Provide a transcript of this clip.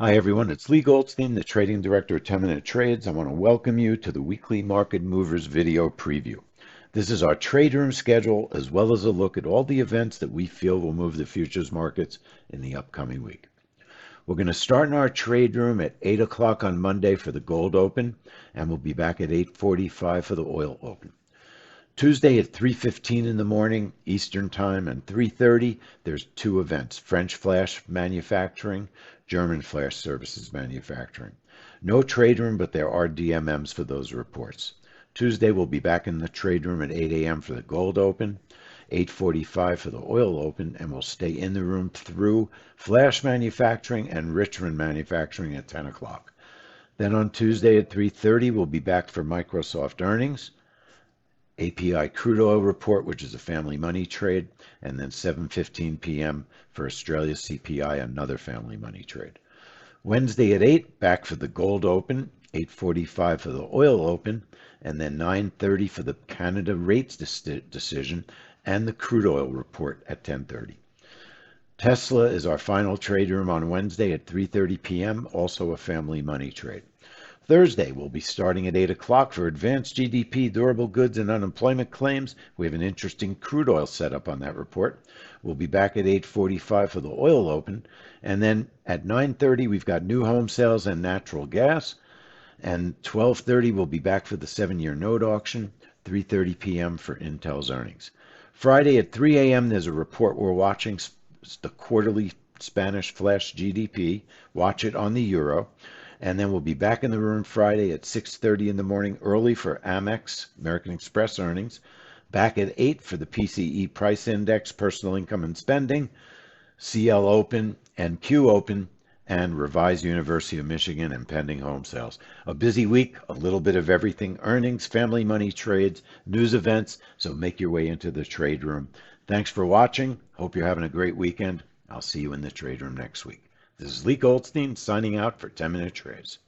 Hi everyone, it's Leigh Goldstein, the Trading Director at 10 Minute Trades. I want to welcome you to the weekly Market Movers video preview. This is our trade room schedule as well as a look at all the events that we feel will move the futures markets in the upcoming week. We're going to start in our trade room at 8 o'clock on Monday for the gold open, and we'll be back at 8:45 for the oil open. Tuesday at 3:15 in the morning Eastern Time and 3:30, there's two events, French Flash Manufacturing, German Flash Services Manufacturing. No trade room, but there are DMMs for those reports. Tuesday, we'll be back in the trade room at 8 a.m. for the gold open, 8:45 for the oil open, and we'll stay in the room through Flash Manufacturing and Richmond Manufacturing at 10 o'clock. Then on Tuesday at 3:30, we'll be back for Microsoft earnings, API crude oil report, which is a family money trade, and then 7:15 p.m. for Australia CPI, another family money trade. Wednesday at 8, back for the gold open, 8:45 for the oil open, and then 9:30 for the Canada rates decision and the crude oil report at 10:30. Tesla is our final trade room on Wednesday at 3:30 p.m., also a family money trade. Thursday, we'll be starting at 8 o'clock for advanced GDP, durable goods, and unemployment claims. We have an interesting crude oil setup on that report. We'll be back at 8:45 for the oil open. And then at 9:30, we've got new home sales and natural gas. And 12:30, we'll be back for the 7-year note auction, 3:30 p.m. for Intel's earnings. Friday at 3 a.m., there's a report we're watching, the quarterly Spanish flash GDP. Watch it on the euro. And then we'll be back in the room Friday at 6:30 in the morning early for Amex, American Express earnings. Back at 8 for the PCE price index, personal income and spending, CL open and Q open, and revised University of Michigan and pending home sales. A busy week, a little bit of everything, earnings, family money trades, news events, so make your way into the trade room. Thanks for watching. Hope you're having a great weekend. I'll see you in the trade room next week. This is Leigh Goldstein signing out for 10 Minute Trades.